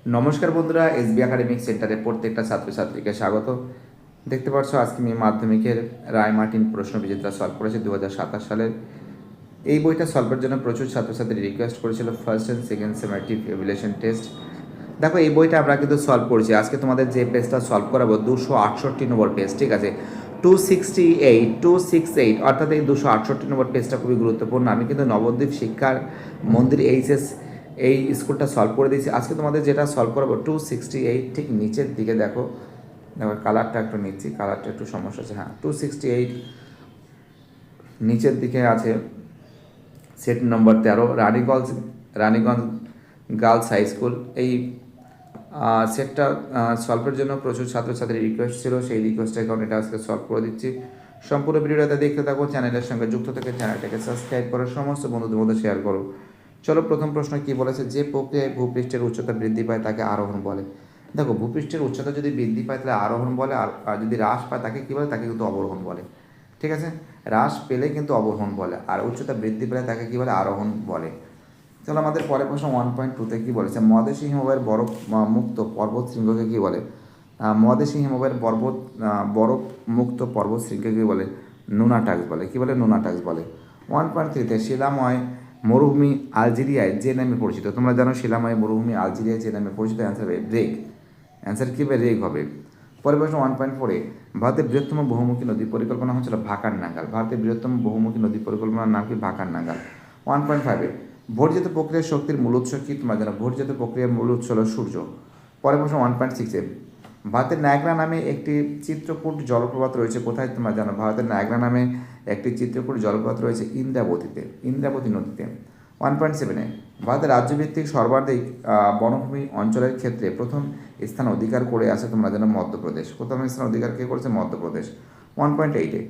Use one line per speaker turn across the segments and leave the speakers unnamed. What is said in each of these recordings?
নমস্কার বন্ধুরা, SB academic সেন্টারে প্রত্যেকটা ছাত্রছাত্রীকে স্বাগত। দেখতে পাচ্ছ আজকে আমি মাধ্যমিকের রায় মার্টিন প্রশ্ন বিজেতা সলভ করেছি 2027 সালের। এই বইটা সলভের জন্য প্রচুর ছাত্রছাত্রী রিকোয়েস্ট করেছিল, first and second summative evaluation test. দেখো এই বইটা আমরা কিন্তু সলভ করছি। আজকে তোমাদের যে পেজটা সলভ করাবো 268 নম্বর পেজ, ঠিক আছে। 268 অর্থাৎ এই 268 নম্বর পেজটা খুবই গুরুত্বপূর্ণ। আমি কিন্তু নবদ্বীপ শিক্ষার মন্দির এইচএস এই স্কুলটা সলভ করে দিয়েছি। আজকে তোমাদের যেটা সলভ করাবো 268 ঠিক নিচের দিকে দেখো। দেখো কালারটা একটু নিচ্ছি, কালারটা একটু সমস্যা আছে। হ্যাঁ, 268 নিচের দিকে আছে set number 13, Raniganj girls high school. এই সেটটা সলভের জন্য প্রচুর ছাত্রছাত্রীর রিকোয়েস্ট ছিল, সেই রিকোয়েস্টের কারণে এটা আজকে সলভ করে দিচ্ছি। সম্পূর্ণ ভিডিওটা দেখতে থাকো, চ্যানেলের সঙ্গে যুক্ত থেকে চ্যানেলটাকে সাবস্ক্রাইব করো, সমস্ত বন্ধুদের মধ্যে শেয়ার করো। চলো, প্রথম প্রশ্ন কি বলেছে, যে প্রক্রিয়ায় ভূপৃষ্ঠের উচ্চতা বৃদ্ধি পায় তাকে আরোহণ বলে। দেখো, ভূপৃষ্ঠের উচ্চতা যদি বৃদ্ধি পায় তাহলে আরোহণ বলে, আর যদি হ্রাস পায় তাকে কী বলে, তাকে কিন্তু অবরোহণ বলে। ঠিক আছে, হ্রাস পেলে কিন্তু অবরোহণ বলে, আর উচ্চতা বৃদ্ধি পেলে তাকে কী বলে, আরোহণ বলে। চলো আমাদের পরের প্রশ্ন 1.2-তে কী বলেছে, মহাদেশী হিমবাহের বরফ মুক্ত পর্বত শৃঙ্গকে কী বলে। মহাদেশী হিমবাহের বরফ মুক্ত পর্বত শৃঙ্গকে কী বলে, নুনাটাক্স বলে। কী বলে, নুনাটাক্স বলে। 1.3-তে শিলাময় মরুভূমি আলজেরিয়ায় যে নামে পরিচিত। তোমরা জানো শিলাময় মরুভূমি আলজেরিয়ায় যে নামে পরিচিত, অ্যান্সার হবে রেগ। অ্যান্সার কী হবে, রেগ হবে। পরের প্রশ্ন 1.4-এ ভারতের বৃহত্তম বহুমুখী নদী পরিকল্পনা হচ্ছিল ভাকার নাঙ্গাল। ভারতের বৃহত্তম বহুমুখী নদী পরিকল্পনার নাম কি, ভাকার নাঙ্গাল। 1.5-এ ভোরজাত প্রক্রিয়ার শক্তির মূল উৎস কি, তোমরা জানো ভোরজাত প্রক্রিয়ার মূল উৎস হল সূর্য। পরের প্রশ্ন 1.6-এ ভারতের নায়াগ্রা নামে একটি চিত্রকূট জলপ্রপাত রয়েছে কোথায়, তোমরা জানো ভারতের নায়াগ্রা নামে একটি চিত্রকূট জলপ্রপাত রয়েছে ইন্দ্রাবতী নদীতে। 1.7-এ ভারতের রাজ্যভিত্তিক সর্বাধিক বনভূমি অঞ্চলের ক্ষেত্রে প্রথম স্থান অধিকার করে আছে, তোমরা জানো মধ্যপ্রদেশ। প্রথম স্থান অধিকার কে করেছে, মধ্যপ্রদেশ। 1.8-এ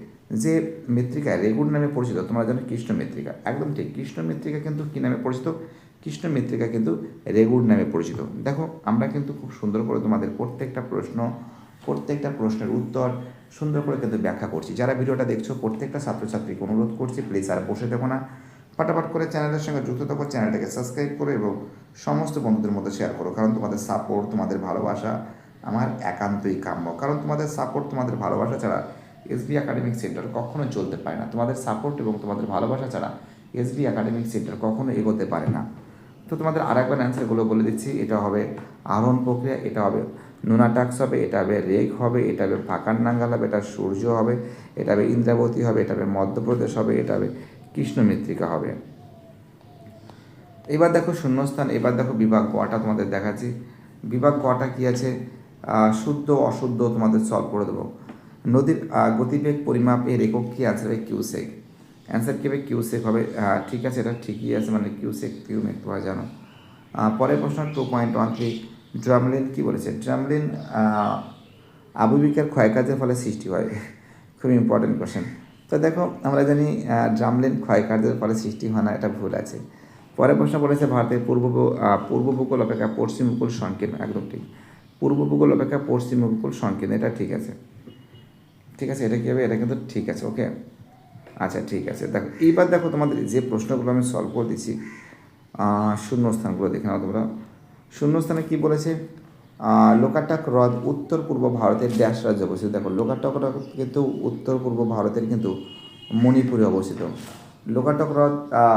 যে মৃত্তিকা রেগুন নামে পরিচিত, তোমরা জানো কৃষ্ণ মৃত্তিকা। একদম ঠিক, কৃষ্ণ মৃত্তিকা কিন্তু কী নামে পরিচিত, কৃষ্ণ মৃত্তিকা কিন্তু রেগুন নামে পরিচিত। দেখো আমরা কিন্তু খুব সুন্দর করে তোমাদের প্রত্যেকটা প্রশ্নের উত্তর সুন্দর করে কিন্তু ব্যাখ্যা করছি। যারা ভিডিওটা দেখছো প্রত্যেকটা ছাত্রছাত্রীকে অনুরোধ করছি, প্লিজ আর বসে থাকো না, ফটাফট করে চ্যানেলের সঙ্গে যুক্ত থাকো, চ্যানেলটাকে সাবস্ক্রাইব করো এবং সমস্ত বন্ধুদের মধ্যে শেয়ার করো। কারণ তোমাদের সাপোর্ট, তোমাদের ভালোবাসা আমার একান্তই কাম্য। কারণ তোমাদের সাপোর্ট, তোমাদের ভালোবাসা ছাড়া এসবি একাডেমিক সেন্টার কখনো চলতে পারে না। তোমাদের সাপোর্ট এবং তোমাদের ভালোবাসা ছাড়া এসবি একাডেমিক সেন্টার কখনো এগোতে পারে না। তো তোমাদের আরেকবার অ্যান্সারগুলো বলে দিচ্ছি। এটা হবে আরোহণ প্রক্রিয়া, এটা হবে নুনাটাক্স হবে, এটা হবে রেগ হবে, এটা হবে ভাকার নাঙ্গাল হবে, এটা সূর্য হবে, এটা হবে ইন্দ্রাবতী হবে, এটা হবে মধ্যপ্রদেশ হবে, এটা হবে কৃষ্ণ মৃত্তিকা হবে। এবার দেখো শূন্যস্থান, এবার দেখো বিভাগ গটা তোমাদের দেখাচ্ছি। বিভাগ গটা কী আছে, শুদ্ধ অশুদ্ধ তোমাদের সলভ করে দেবো। নদীর গতিবেগ পরিমাপ এর একক কী, অ্যান্সার হবে কিউসেক। অ্যান্সার কী হবে, কিউসেক হবে। ঠিক আছে, এটা ঠিকই আছে, মানে কিউসেক কিউমেক তোমরা জানো। পরের প্রশ্ন 2.13, ড্রামলিন কী বলেছে, ড্রামলিন আবহবিকের ক্ষয়কার্যের ফলে সৃষ্টি হয়। খুব ইম্পর্টেন্ট কোশ্চেন। তো দেখো আমরা জানি ড্রামলিন ক্ষয়কার্যের ফলে সৃষ্টি হয় না, এটা ভুল আছে। পরের প্রশ্ন বলেছে ভারতের পূর্ব উপকূল অপেক্ষা পশ্চিম উপকূল সংকীর্ণ। একদম ঠিক, পূর্ব উপকূল অপেক্ষা পশ্চিম উপকূল সংকীর্ণ, এটা ঠিক আছে। ঠিক আছে, এটা কী হবে, এটা কিন্তু ঠিক আছে। ওকে, আচ্ছা ঠিক আছে। দেখো এইবার দেখো তোমাদের যে প্রশ্নগুলো আমি সলভ করে দিচ্ছি, শূন্যস্থানগুলো দেখে নাও তোমরা। শূন্যস্থানে কী বলেছে, লোকাটাক হ্রদ উত্তর পূর্ব ভারতের ড্যাশ রাজ্যে অবস্থিত। দেখো লোকাটাক হ্রদ কিন্তু উত্তর পূর্ব ভারতের কিন্তু মণিপুরে অবস্থিত। লোকাটাক হ্রদ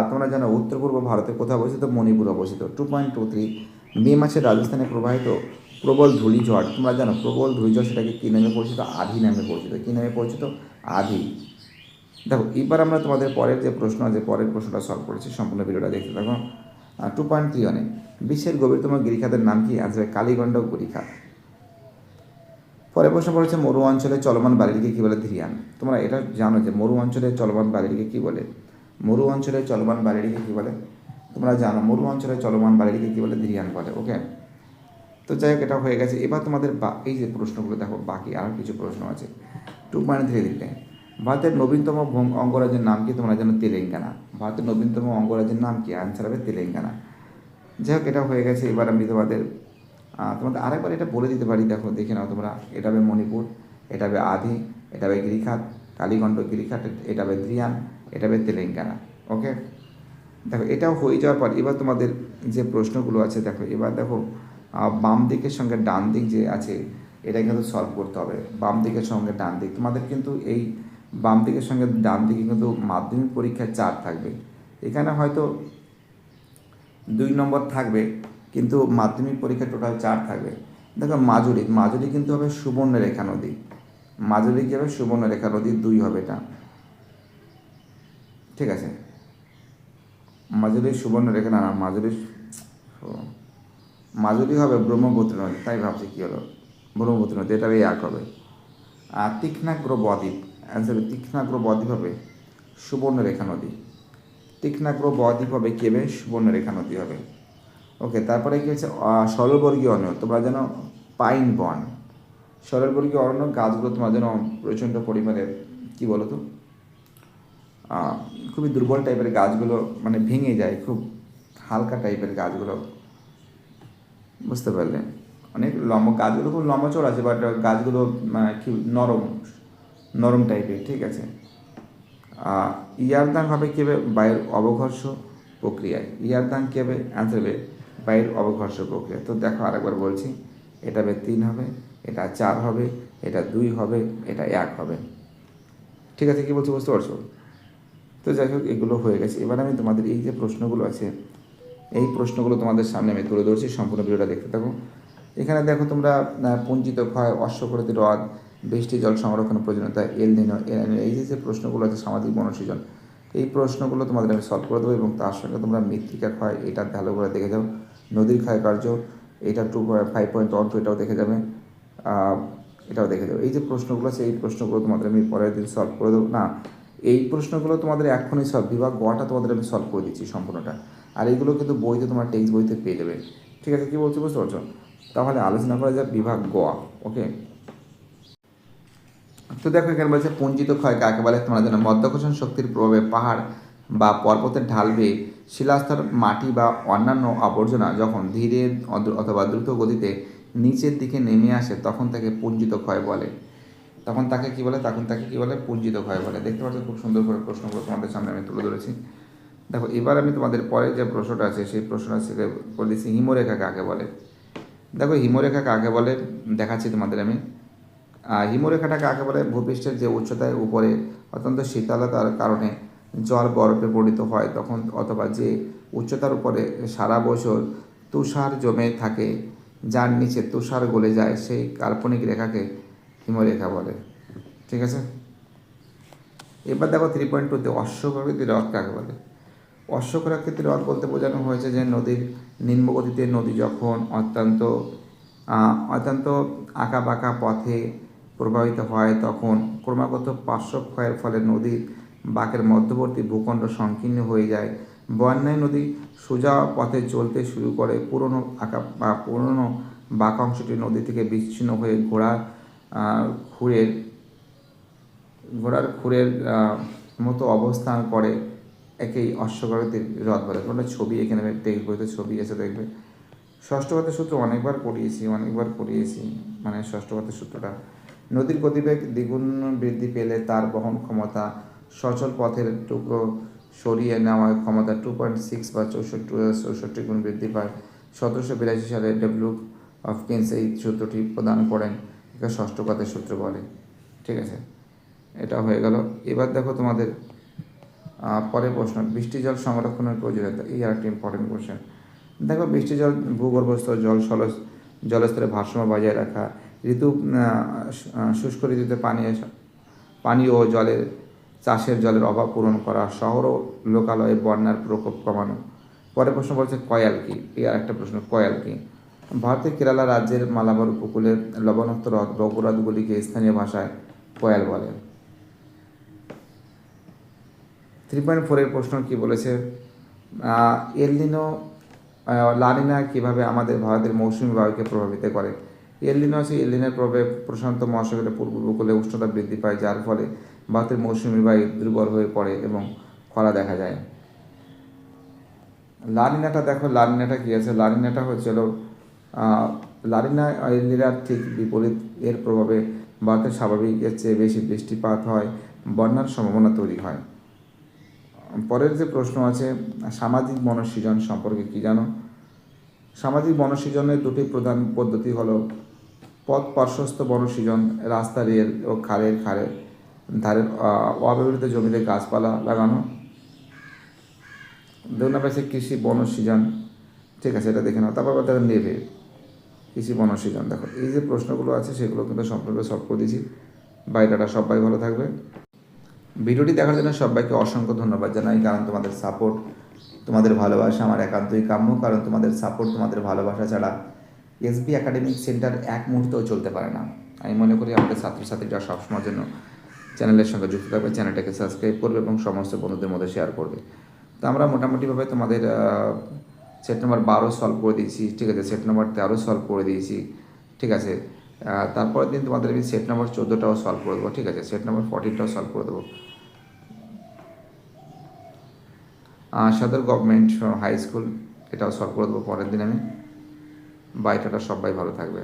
তোমরা জানো উত্তর পূর্ব ভারতের কোথায় অবস্থিত, মণিপুরে অবস্থিত। 2.23, মে মাসে রাজস্থানে প্রবাহিত প্রবল ধূলিঝড়, তোমরা জানো প্রবল ধূলিঝড় সেটাকে কী নামে পরিচিত, আধি নামে পরিচিত। কী নামে পরিচিত, আধি। দেখো এবার আমরা তোমাদের পরের যে প্রশ্ন আছে, পরের প্রশ্নটা সলভ করেছি, সম্পূর্ণ ভিডিওটা দেখতে থাকো। 2.31, বিশ্বের গভীরতম গিরিখাতের নাম কি, অ্যান্সার কালীগণ্ডক গিরিখাত। পরের প্রশ্ন পড়েছে মরু অঞ্চলে চলমান বালিটিকে কী বলে, ধীরিয়ান। তোমরা এটা জানো যে মরু অঞ্চলে চলমান বালিটিকে কী বলে, মরু অঞ্চলে চলমান বালিটিকে কী বলে, তোমরা জানো মরু অঞ্চলে চলমান বালিটিকে কী বলে, ধীরিয়ান বলে। ওকে, তো যাই হোক এটা হয়ে গেছে। এবার তোমাদের এই যে প্রশ্নগুলো দেখো, বাকি আর কিছু প্রশ্ন আছে। 2.3 দিকে ভারতের নবীনতম অঙ্গরাজ্যের নাম কি, তোমরা জানো তেলেঙ্গানা। ভারতের নবীনতম অঙ্গরাজ্যের নাম কি, অ্যান্সার হবে তেলেঙ্গানা। যাই হোক এটা হয়ে গেছে। এবার আমি তোমাদের আরেকবার এটা বলে দিতে পারি, দেখো দেখে নাও তোমরা। এটা হবে মণিপুর, এটা হবে আধি, এটা হবে গিরিখাত, কালীগণ্ড গিরিখাত, এটা হবে ধ্রিয়ান, এটা হবে তেলেঙ্গানা। ওকে, দেখো এটাও হয়ে যাওয়ার পর এবার তোমাদের যে প্রশ্নগুলো আছে দেখো, এবার দেখো বাম দিকের সঙ্গে ডান দিক যে আছে এটা কিন্তু সলভ করতে হবে। বাম দিকের সঙ্গে ডান দিক তোমাদের কিন্তু এই বাম দিকের সঙ্গে ডান দিকে কিন্তু মাধ্যমিক পরীক্ষায় 4 থাকবে। এখানে হয়তো 2 নম্বর থাকবে, কিন্তু মাধ্যমিক পরীক্ষায় টোটাল 4 থাকবে। দেখো মাঝুরি কিন্তু হবে সুবর্ণরেখা নদী। মাঝুরি কী হবে? সুবর্ণরেখা নদী 2 হবে এটা, ঠিক আছে। মাঝুরি সুবর্ণরেখা না, মাঝুরি হবে ব্রহ্মপুত্র নদী, তাই ভাবছি কী হলো, ব্রহ্মপুত্র নদী, এটা 1 হবে। আর তীক্ষ্ণাগ্র বদ্বীপ, অ্যান্সার তীক্ষ্ণাগ্র বদ্বীপ হবে সুবর্ণরেখা নদী। তীক্ষ্ণাগ্র বদ্বীপ হবে কী হবে? সুবর্ণরেখা নদী হবে। ওকে, তারপরে কী হচ্ছে সরলবর্গীয় অরণ্য, তোমরা যেন পাইন বন, সরলবর্গীয় অরণ্য গাছগুলো তোমার যেন প্রচণ্ড পরিমাণে কী বলো তো খুবই দুর্বল টাইপের গাছগুলো, মানে ভেঙে যায়, খুব হালকা টাইপের গাছগুলো, বুঝতে পারলে? অনেক গাছগুলো খুব লম্বা-চওড়া আছে, বাট গাছগুলো কি নরম টাইপের, ঠিক আছে। ইয়ারদাং হবে কী হবে? বায়ুর অবঘর্ষ প্রক্রিয়ায়। ইয়ারদাং কী হবে? অ্যান্সার হবে বায়ুর অবঘর্ষ প্রক্রিয়া। তো দেখো আরেকবার বলছি, এটা হবে 3 হবে, এটা 4 হবে, এটা 2 হবে, এটা 1 হবে, ঠিক আছে। কী বলছি বুঝতে পারছো? তো যাই হোক, এগুলো হয়ে গেছে। এবার আমি তোমাদের এই যে প্রশ্নগুলো আছে, এই প্রশ্নগুলো তোমাদের সামনে আমি তুলে ধরছি, সম্পূর্ণ ভিডিওটা দেখতে থাকো। এখানে দেখো তোমরা পুঞ্জিত ক্ষয়, অশ্বক্ষুরতি হ্রদ, বৃষ্টি জল সংরক্ষণ প্রয়োজনীয়তা, এল নিনো, এই যে প্রশ্নগুলো আছে সামাজিক বনসৃজন, এই প্রশ্নগুলো তোমাদের আমি সলভ করে দেবো, এবং তার সঙ্গে তোমরা মৃত্তিকা ক্ষয় এটা ভালো করে দেখে যাও, নদীর ক্ষয় কার্য এটা 5.12 এটাও দেখে যাবে, এটাও দেখে যাবে। এই যে প্রশ্নগুলো আছে এই প্রশ্নগুলো তোমাদের আমি পরের দিন সলভ করে দেবো না, এই প্রশ্নগুলো তোমাদের এখনই সলভ, বিভাগ গটা তোমাদের আমি সলভ করে দিচ্ছি সম্পূর্ণটা, আর এইগুলো কিন্তু বইতে তোমার টেক্সট বইতে পেয়ে যাবে, ঠিক আছে। কী বলছি বুঝতে পারছো? তাহলে আলোচনা করা যায় বিভাগ গ। ওকে, তো দেখো এখানে বলছে পুঞ্জিত ক্ষয় কাকে বলে? তোমরা জানো মাধ্যাকর্ষণ শক্তির প্রভাবে পাহাড় বা পর্বতের ঢাল বেয়ে শিলাস্তর, মাটি বা অন্যান্য আবর্জনা যখন ধীরে অথবা দ্রুত গতিতে নিচের দিকে নেমে আসে তখন তাকে পুঞ্জিত ক্ষয় বলে। তখন তাকে কি বলে? পুঞ্জিত ক্ষয় বলে। দেখতে পাচ্ছ খুব সুন্দর করে প্রশ্নগুলো তোমাদের সামনে আমি তুলে ধরেছি। দেখো এবার আমি তোমাদের পরে যে প্রশ্নটা আছে সেই প্রশ্নটা থেকে বলে দিচ্ছি, হিমরেখা কাকে বলে? দেখো হিমরেখা কাকে বলে দেখাচ্ছি তোমাদের আমি। হিমরেখাটা কাকে বলে? ভূপৃষ্ঠের যে উচ্চতায় উপরে অত্যন্ত শীতলতার কারণে জল বরফে পরিণত হয় তখন, অথবা যে উচ্চতার উপরে সারা বছর তুষার জমে থাকে, যার নিচে তুষার গলে যায়, সেই কাল্পনিক রেখাকে হিমরেখা বলে, ঠিক আছে। এবার দেখো 3.2-তে অশ্বক্ষুরাকৃতি হ্রদ কাকে বলে? অশ্বক্ষুরাকৃতি হ্রদ বলতে বোঝানো হয়েছে যে নদীর নিম্নগতিতে নদী যখন অত্যন্ত আঁকাবাঁকা পথে প্রবাহিত হয় তখন ক্রমাগত পার্শ্বক্ষয়ের ফলে নদীর বাঁকের মধ্যবর্তী ভূখণ্ড সংকীর্ণ হয়ে যায়। বন্যায় নদী সোজা পথে চলতে শুরু করে, পুরনো বাঁকা অংশটি নদী থেকে বিচ্ছিন্ন হয়ে ঘোড়ার খুরের মতো অবস্থান করে, একেই অশ্বক্ষুরাকৃতি হ্রদ বলে। কোনো ছবি এখানে টেক্সট বইতে ছবি এসে দেখবে। ষষ্ঠ ঘাতের সূত্র অনেকবার পড়িয়েছি, মানে ষষ্ঠ ঘাতের সূত্রটা, নদীর গতিবেগ দ্বিগুণ বৃদ্ধি পেলে তার বহন ক্ষমতা সচল পথের টুকরো সরিয়ে নেওয়ার ক্ষমতা 2.6 বা 64 গুণ বৃদ্ধি পায়। 1782 সালে ডব্লিউ হপকিন্স এই সূত্রটি প্রদান করেন, একে ষষ্ঠ ঘাতের সূত্র বলে, ঠিক আছে। এটা হয়ে গেল। এবার দেখো তোমাদের পরের প্রশ্ন, বৃষ্টি জল সংরক্ষণের প্রয়োজনীয়তা, এই আরেকটি ইম্পর্টেন্ট কোশ্চেন। দেখো বৃষ্টি জল ভূগর্ভস্থ জলস্তরের ভারসাম্য বজায় রাখা, শুষ্ক ঋতুতে পানীয় জলের চাষের জলের অভাব পূরণ করা, শহর ও লোকালয়ে বন্যার প্রকোপ কমানো। পরের প্রশ্ন বলছে কয়াল কি? এই আরেকটা প্রশ্ন, কয়াল কি? ভারতের কেরালা রাজ্যের মালাবার উপকূলের লবণাক্ত হ্রদ বা উপহ্রদগুলিকে স্থানীয় ভাষায় কয়াল বলে। 3.4-এর প্রশ্ন কি বলেছে? এল নিনো লা নিনা কীভাবে আমাদের ভারতের মৌসুমি বায়ুকে প্রভাবিত করে? এল নিনোর প্রভাবে প্রশান্ত মহাসাগরের পূর্ব উপকূলে উষ্ণতা বৃদ্ধি পায়, যার ফলে ভারতের মৌসুমি বায়ু দুর্বল হয়ে পড়ে এবং খরা দেখা যায়। লা নিনাটা দেখো, লা নিনাটা কী আছে? লা নিনাটা হচ্ছিল লা নিনা এল নিনার ঠিক বিপরীত। এর প্রভাবে ভারতের স্বাভাবিকের চেয়ে বেশি বৃষ্টিপাত হয়, বন্যার সম্ভাবনা তৈরি হয়। পরের যে প্রশ্ন আছে, সামাজিক বনসৃজন সম্পর্কে কী জানো? সামাজিক বনসৃজনের দুটি প্রধান পদ্ধতি হলো পথ পার্শ্বস্থ বনসৃজন, রাস্তা, রেল ও খালের ধারের অব্যবহৃত জমিতে গাছপালা লাগানো। দেখুন পাশে কৃষি বনসৃজন, ঠিক আছে, এটা দেখে নাও। তারপর দেখো নেভে কৃষি বনসৃজন। দেখো এই যে প্রশ্নগুলো আছে সেগুলো কিন্তু সম্পূর্ণ সলভ করে দিয়েছি। বাইরেটা সবাই ভালো থাকবে। ভিডিওটি দেখার জন্য সবাইকে অসংখ্য ধন্যবাদ জানাই, কারণ তোমাদের সাপোর্ট, তোমাদের ভালোবাসা আমার একান্তই কাম্য। কারণ তোমাদের সাপোর্ট, তোমাদের ভালোবাসা ছাড়া এসবি একাডেমিক সেন্টার এক মুহূর্তেও চলতে পারে না। আমি মনে করি আমাদের ছাত্রছাত্রীরা সবসময়ের জন্য চ্যানেলের সঙ্গে যুক্ত থাকবে, চ্যানেলটাকে সাবস্ক্রাইব করবে এবং সমস্ত বন্ধুদের মধ্যে শেয়ার করবে। তো আমরা মোটামুটিভাবে তোমাদের সেট নম্বর 12 সলভ করে দিয়েছি, ঠিক আছে, সেট নম্বর 13 সলভ করে দিয়েছি, ঠিক আছে। তারপরের দিন তোমাদের আমি সেট নম্বর 14টাও সলভ করে দেবো, ঠিক আছে, সেট নম্বর 14টাও সলভ করে দেবো। সদর গভর্নমেন্ট হাই স্কুল, এটাও সলভ করে দেবো পরের দিন আমি। বাইটাটা সবাই ভালো থাকবে।